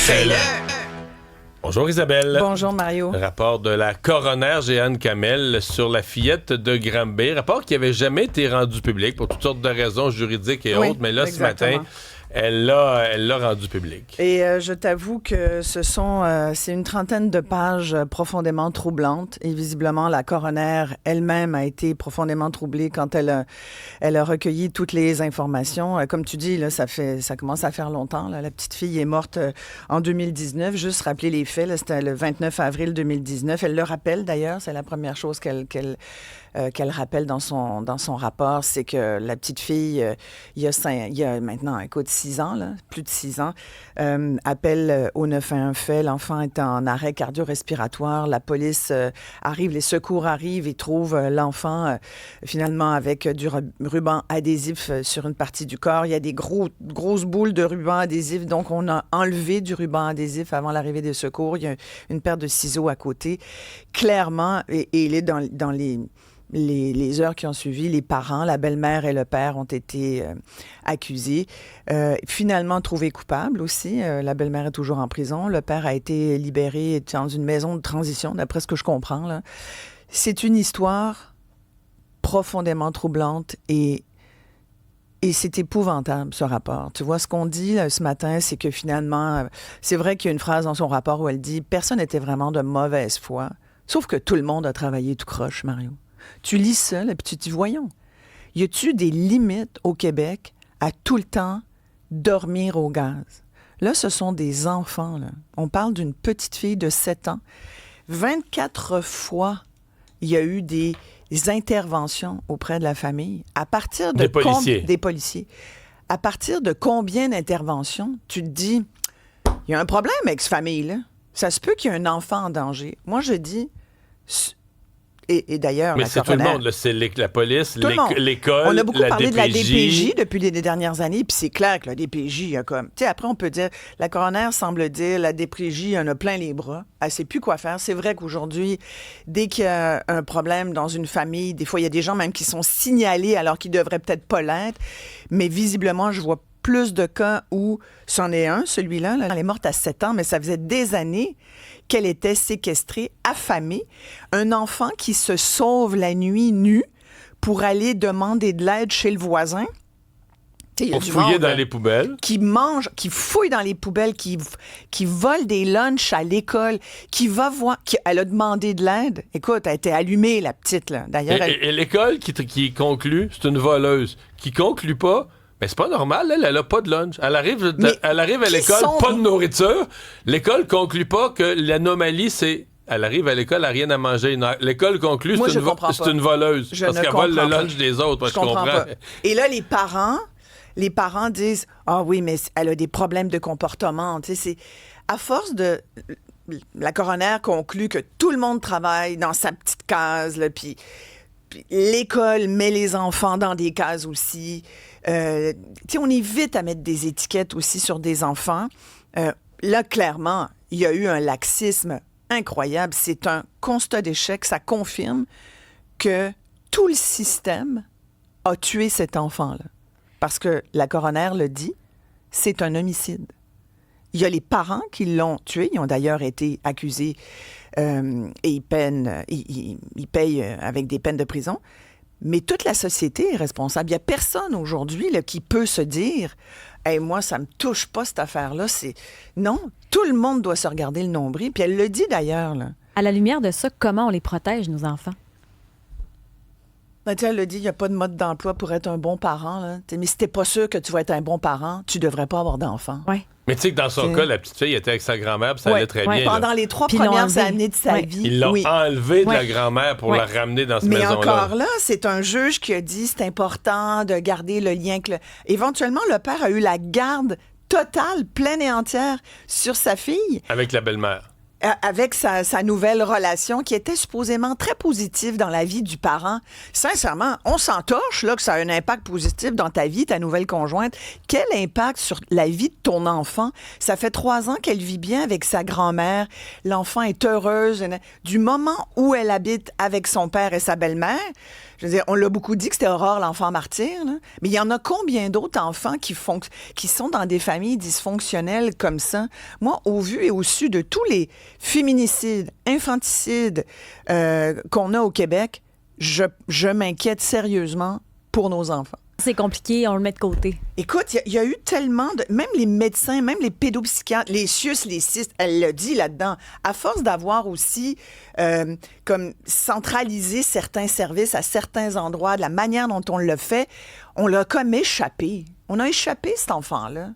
C'est le... Bonjour Isabelle. Bonjour Mario. Rapport de la coroner Jeanne Kamel sur la fillette de Granby. Rapport qui n'avait jamais été rendu public pour toutes sortes de raisons juridiques et autres, mais là exactement. Ce matin, elle l'a rendu public. Et je t'avoue que c'est une trentaine de pages profondément troublantes. Et visiblement, la coroner elle-même a été profondément troublée quand elle a recueilli toutes les informations. Comme tu dis, là, ça commence à faire longtemps. Là. La petite fille est morte en 2019. Juste rappeler les faits, là, c'était le 29 avril 2019. Elle le rappelle d'ailleurs, c'est la première chose qu'elle rappelle dans son rapport, c'est que la petite fille, il y a maintenant, écoute, 6 ans, là, plus de 6 ans, appelle au 911 fait. L'enfant est en arrêt cardio-respiratoire. La police arrive, les secours arrivent et trouvent l'enfant finalement avec du ruban adhésif sur une partie du corps. Il y a des grosses boules de ruban adhésif, donc on a enlevé du ruban adhésif avant l'arrivée des secours. Il y a une paire de ciseaux à côté. Clairement, et il est dans les heures qui ont suivi, les parents, la belle-mère et le père ont été accusés. Finalement trouvés coupables aussi. La belle-mère est toujours en prison. Le père a été libéré dans une maison de transition, d'après ce que je comprends. Là. C'est une histoire profondément troublante et c'est épouvantable, ce rapport. Tu vois, ce qu'on dit là, ce matin, c'est que finalement, c'est vrai qu'il y a une phrase dans son rapport où elle dit « Personne n'était vraiment de mauvaise foi. » Sauf que tout le monde a travaillé tout croche, Mario. Tu lis ça, là, puis tu te dis, voyons, y a-tu des limites au Québec à tout le temps dormir au gaz? Là, ce sont des enfants, là. On parle d'une petite fille de 7 ans. 24 fois, il y a eu des interventions auprès de la famille. À partir de des policiers. À partir de combien d'interventions, tu te dis, il y a un problème avec cette famille-là. Ça se peut qu'il y ait un enfant en danger. Moi, je dis... Et d'ailleurs, mais la c'est coroner, tout le monde, là. C'est la police, l'école, on a beaucoup la parlé DPJ. de la DPJ depuis les dernières années, puis c'est clair que la DPJ, il y a comme... Tu sais, après, on peut dire, la coroner semble dire, la DPJ en a plein les bras, elle sait plus quoi faire. C'est vrai qu'aujourd'hui, dès qu'il y a un problème dans une famille, des fois, il y a des gens même qui sont signalés alors qu'ils devraient peut-être pas l'être, mais visiblement, je vois plus de cas où c'en est un, celui-là. Là, elle est morte à 7 ans, mais ça faisait des années qu'elle était séquestrée, affamée. Un enfant qui se sauve la nuit nu pour aller demander de l'aide chez le voisin. Pour fouiller dans les poubelles. Qui mange, qui fouille dans les poubelles, qui vole des lunchs à l'école, qui va voir... elle a demandé de l'aide. Écoute, elle a été allumée, la petite, là. D'ailleurs, et l'école qui conclut, c'est une voleuse. Qui conclut pas... Mais c'est pas normal, elle a pas de lunch. Elle arrive à l'école, pas de nourriture. L'école conclut pas que l'anomalie, c'est... Elle arrive à l'école, elle n'a rien à manger. L'école conclut, c'est une voleuse. Parce qu'elle vole le lunch des autres. Je comprends pas. Et là, les parents disent « Ah oui, mais elle a des problèmes de comportement. » Tu sais, c'est... À force de... La coroner conclut que tout le monde travaille dans sa petite case, là, puis l'école met les enfants dans des cases aussi. On évite à mettre des étiquettes aussi sur des enfants. Là, clairement, il y a eu un laxisme incroyable. C'est un constat d'échec. Ça confirme que tout le système a tué cet enfant-là. Parce que la coroner le dit, c'est un homicide. Il y a les parents qui l'ont tué. Ils ont d'ailleurs été accusés et ils payent avec des peines de prison. Mais toute la société est responsable. Il n'y a personne aujourd'hui là, qui peut se dire « Hey, moi, ça ne me touche pas cette affaire-là. » Non, tout le monde doit se regarder le nombril. Puis elle le dit d'ailleurs. Là. À la lumière de ça, comment on les protège, nos enfants? Ben, elle le dit, il n'y a pas de mode d'emploi pour être un bon parent. Là. Mais si tu n'es pas sûr que tu vas être un bon parent, tu ne devrais pas avoir d'enfant. Oui. Mais tu sais que dans son cas, la petite fille était avec sa grand-mère, puis ça allait très bien. Pendant les 3 premières années de sa vie. Ils l'ont enlevé de la grand-mère pour la ramener dans cette maison-là. Mais encore là, c'est un juge qui a dit c'est important de garder le lien. Éventuellement, le père a eu la garde totale, pleine et entière sur sa fille. Avec la belle-mère. avec sa nouvelle relation qui était supposément très positive dans la vie du parent. Sincèrement, on s'entorche là, que ça a un impact positif dans ta vie, ta nouvelle conjointe. Quel impact sur la vie de ton enfant? Ça fait 3 ans qu'elle vit bien avec sa grand-mère. L'enfant est heureuse. Du moment où elle habite avec son père et sa belle-mère, je veux dire, on l'a beaucoup dit que c'était Aurore, l'enfant martyr, là. Mais il y en a combien d'autres enfants qui sont dans des familles dysfonctionnelles comme ça? Moi, au vu et au su de tous les féminicides, infanticides qu'on a au Québec, je m'inquiète sérieusement pour nos enfants. C'est compliqué, on le met de côté. Écoute, il y a eu tellement de... Même les médecins, même les pédopsychiatres, les CIUS, les CIST, elle l'a dit là-dedans, à force d'avoir aussi comme centralisé certains services à certains endroits, de la manière dont on le fait, on l'a comme échappé. On a échappé cet enfant-là.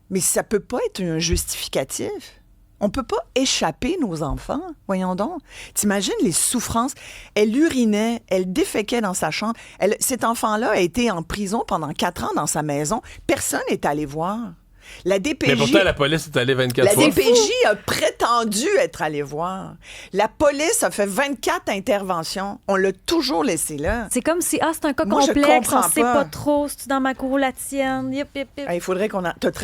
Mais ça peut pas être un justificatif. On peut pas échapper nos enfants. Voyons donc. T'imagines les souffrances. Elle urinait, elle déféquait dans sa chambre. Cet enfant-là a été en prison pendant 4 ans dans sa maison. Personne n'est allé voir. La DPJ... Mais pourtant, la police est allée 24 fois. La DPJ a prétendu être allée voir. La police a fait 24 interventions. On l'a toujours laissé là. C'est comme si, c'est un cas Moi, complexe, on sait pas trop, c'est dans ma cour ou la tienne. Yip, yip, yip. Il faudrait qu'on...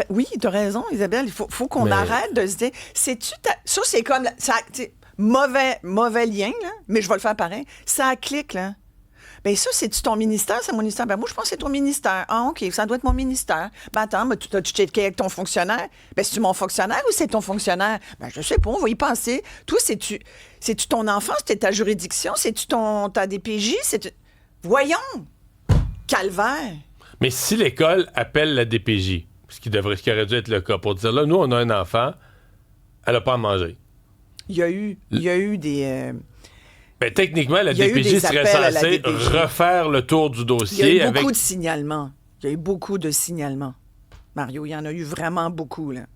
Oui, t'as raison, Isabelle. Il faut qu'on arrête de se dire... Ça, c'est comme... Mauvais lien, là, mais je vais le faire pareil. Ça clique, là. Bien, ça, c'est-tu ton ministère? C'est mon ministère? Ben, moi, je pense que c'est ton ministère. Ah, OK, ça doit être mon ministère. Ben, attends, mais tu checké avec ton fonctionnaire? Ben, c'est-tu mon fonctionnaire ou c'est ton fonctionnaire? Ben, je sais pas, on va y penser. Toi, c'est-tu ton enfant? C'est ta juridiction? C'est-tu ta DPJ? Voyons! Calvaire! Mais si l'école appelle la DPJ, ce qui aurait dû être le cas, pour dire, là, nous, on a un enfant, elle n'a pas à manger. Il y a eu des... Ben, techniquement, la DPJ serait censée refaire le tour du dossier. Il y a eu beaucoup de signalements. Il y a eu beaucoup de signalements. Mario, il y en a eu vraiment beaucoup, là.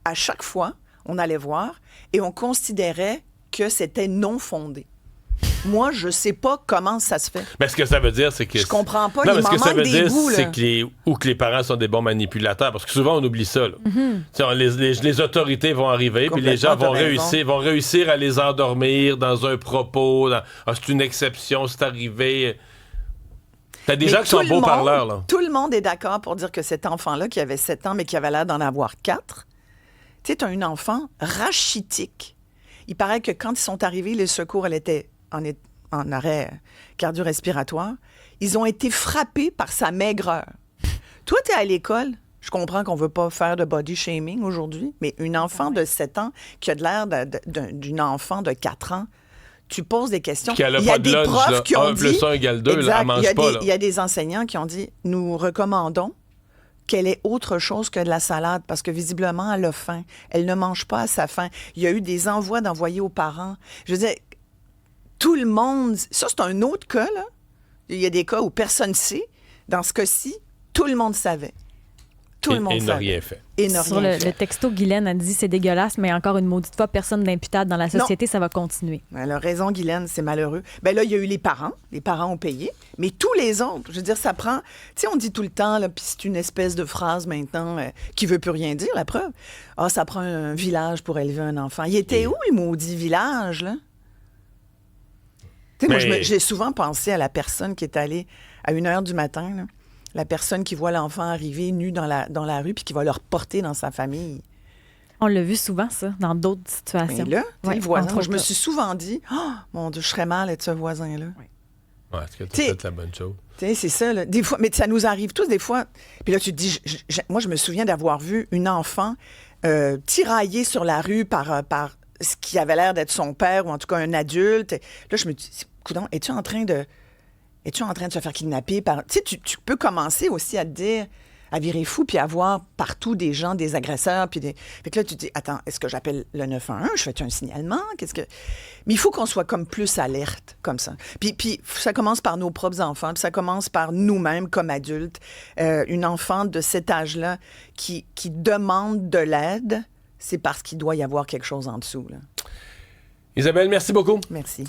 À chaque fois, on allait voir et on considérait que c'était non fondé. Moi, je sais pas comment ça se fait. Mais ce que ça veut dire, c'est que... Je comprends pas. Non, il mais ce que ça veut dire, bouts, c'est que les parents sont des bons manipulateurs. Parce que souvent, on oublie ça. Là. Les autorités vont arriver, puis les gens vont réussir à les endormir dans un propos. C'est une exception, c'est arrivé. T'as des gens qui sont beaux parleurs. Là. Tout le monde est d'accord pour dire que cet enfant-là, qui avait 7 ans, mais qui avait l'air d'en avoir 4, tu sais, t'as un enfant rachitique. Il paraît que quand ils sont arrivés, les secours, elle était en arrêt cardio-respiratoire. Ils ont été frappés par sa maigreur. Toi, tu es à l'école. Je comprends qu'on ne veut pas faire de body shaming aujourd'hui, mais une enfant de 7 ans qui a de l'air d'une enfant de 4 ans, tu poses des questions. Il y a des profs qui ont dit... 1 + 1 = 2, exact, elle mange pas. Il y a des enseignants qui ont dit, nous recommandons qu'elle ait autre chose que de la salade, parce que visiblement, elle a faim. Elle ne mange pas à sa faim. Il y a eu des envois d'envoyer aux parents. Je veux dire, tout le monde... Ça, c'est un autre cas, là. Il y a des cas où personne ne sait. Dans ce cas-ci, tout le monde savait. Tout le monde savait. Et n'a rien fait. Sur le texto, Guylaine a dit c'est dégueulasse, mais encore une maudite fois, personne d'imputable dans la société, ça va continuer. Elle a raison, Guylaine, c'est malheureux. Ben là, il y a eu les parents. Les parents ont payé. Mais tous les autres, je veux dire, ça prend... Tu sais, on dit tout le temps, là, puis c'est une espèce de phrase maintenant qui veut plus rien dire, la preuve. Ah, ça prend un village pour élever un enfant. Il était où, le maudit village, là? Tu sais, moi, j'ai souvent pensé à la personne qui est allée à 1h du matin, là. La personne qui voit l'enfant arriver nu dans la rue puis qui va le reporter dans sa famille. On l'a vu souvent, ça, dans d'autres situations. Mais là, le voisin, moi, je me suis souvent dit, mon Dieu, je serais mal être ce voisin-là. Ouais, est-ce que tu as fait la bonne chose? C'est ça, là. Des fois, mais ça nous arrive tous, des fois. Puis là, tu te dis, moi, je me souviens d'avoir vu une enfant tiraillée sur la rue par ce qui avait l'air d'être son père ou en tout cas un adulte. Là, je me dis, coudonc, es-tu en train de se faire kidnapper par... Tu sais, tu peux commencer aussi à te dire, à virer fou, puis à voir partout des gens, des agresseurs, puis Fait que là, tu te dis, attends, est-ce que j'appelle le 911? Je fais-tu un signalement? Mais il faut qu'on soit comme plus alerte, comme ça. Puis ça commence par nos propres enfants, puis ça commence par nous-mêmes comme adultes. Une enfant de cet âge-là qui demande de l'aide, c'est parce qu'il doit y avoir quelque chose en dessous, là. Isabelle, merci beaucoup. Merci.